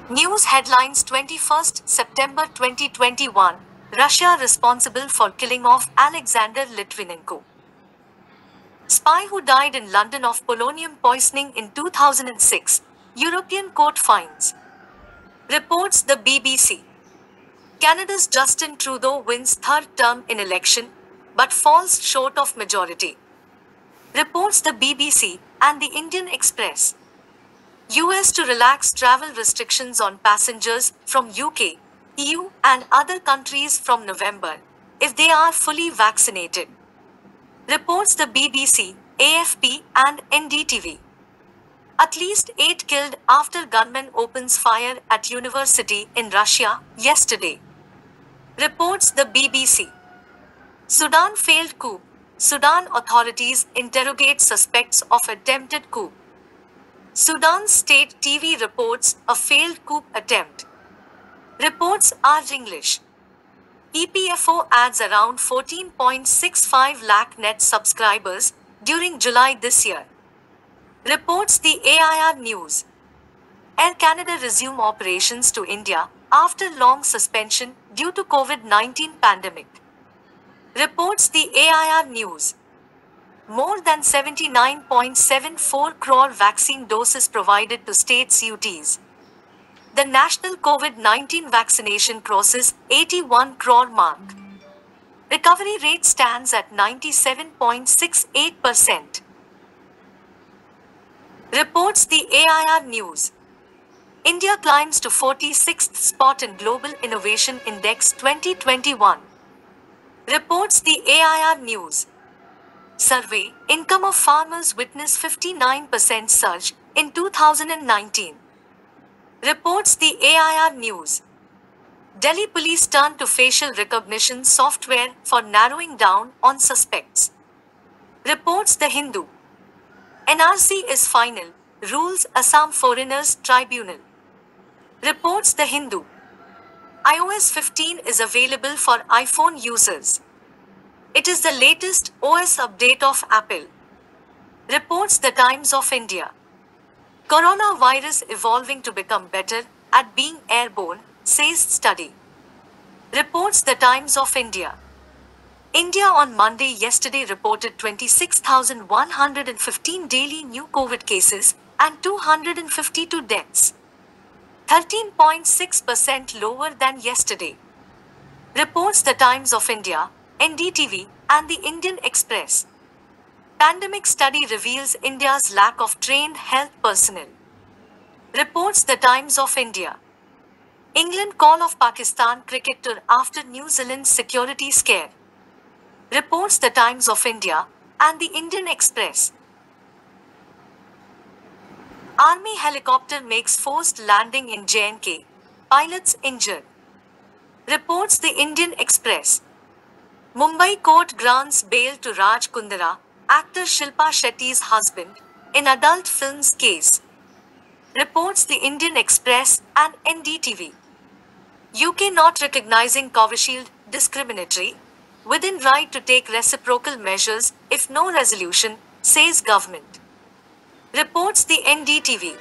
News headlines 21st September 2021. Russia responsible for killing of Alexander Litvinenko. Spy who died in London of polonium poisoning in 2006. European court finds. Reports the BBC. Canada's Justin Trudeau wins third term in election, but falls short of majority. Reports the BBC and the Indian Express. US to relax travel restrictions on passengers from UK, EU and other countries from November, if they are fully vaccinated. Reports the BBC, AFP and NDTV. At least 8 killed after gunman opens fire at university in Russia yesterday. Reports the BBC. Sudan failed coup. Sudan authorities interrogate suspects of attempted coup. Sudan State TV reports a failed coup attempt. Reports are English. EPFO adds around 14.65 lakh net subscribers during July this year. Reports the AIR News. Air Canada resume operations to India after long suspension due to COVID-19 pandemic. Reports the AIR News. More than 79.74 crore vaccine doses provided to states UTs. The national COVID-19 vaccination crosses 81 crore mark. Recovery rate stands at 97.68%. Reports the AIR News. India climbs to 46th spot in Global Innovation Index 2021. Reports the AIR News. Survey, income of farmers witnessed 59% surge in 2019. Reports the AIR News. Delhi police turn to facial recognition software for narrowing down on suspects. Reports the Hindu. NRC is final, rules Assam Foreigners Tribunal. Reports the Hindu. iOS 15 is available for iPhone users. It is the latest OS update of Apple. Reports the Times of India. Coronavirus evolving to become better at being airborne, says study. Reports the Times of India. India on Monday yesterday reported 26,115 daily new COVID cases and 252 deaths. 13.6% lower than yesterday. Reports the Times of India, NDTV, and the Indian Express. Pandemic study reveals India's lack of trained health personnel. Reports the Times of India. England call of Pakistan cricket tour after New Zealand's security scare. Reports the Times of India and the Indian Express. Army helicopter makes forced landing in J&K. Pilots injured. Reports the Indian Express. Mumbai court grants bail to Raj Kundera, actor Shilpa Shetty's husband, in adult films case. Reports the Indian Express and NDTV. UK not recognizing Covishield discriminatory, within right to take reciprocal measures if no resolution, says government. Reports the NDTV.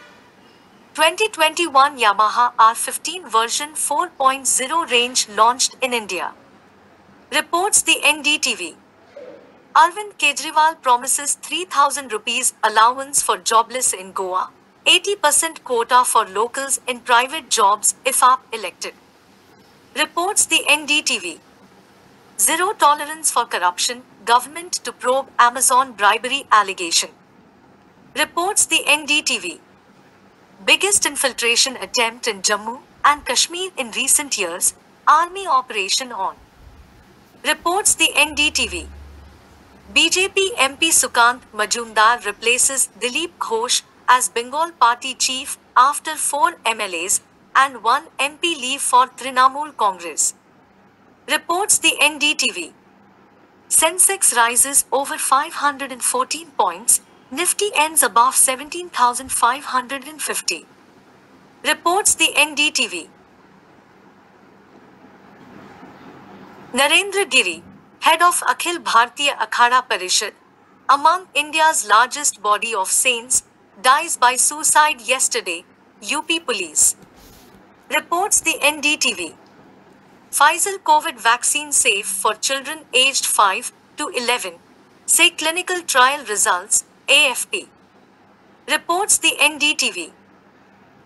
2021 Yamaha R15 version 4.0 range launched in India. Reports the NDTV. Arvind Kejriwal promises 3,000 rupees allowance for jobless in Goa, 80% quota for locals in private jobs if AAP elected. Reports the NDTV. Zero tolerance for corruption, government to probe Amazon bribery allegation. Reports the NDTV. Biggest infiltration attempt in Jammu and Kashmir in recent years, army operation on. Reports the NDTV. BJP MP Sukant Majumdar replaces Dilip Ghosh as Bengal party chief after 4 MLAs and 1 MP leave for Trinamool Congress. Reports the NDTV. Sensex rises over 514 points, Nifty ends above 17,550. Reports the NDTV. Narendra Giri, head of Akhil Bhartiya Akhada Parishad, among India's largest body of saints, dies by suicide yesterday, UP police. Reports the NDTV. Pfizer COVID vaccine safe for children aged 5 to 11. Say clinical trial results, AFP. Reports the NDTV.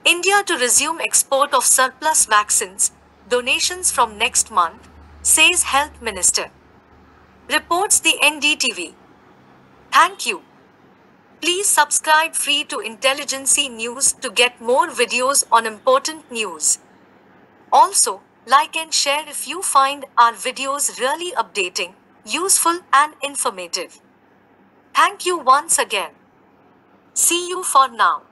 India to resume export of surplus vaccines, donations from next month, says Health Minister. Reports the NDTV. Thank you. Please subscribe free to Intelligency News to get more videos on important news. Also, like and share if you find our videos really updating, useful and informative. Thank you once again. See you for now.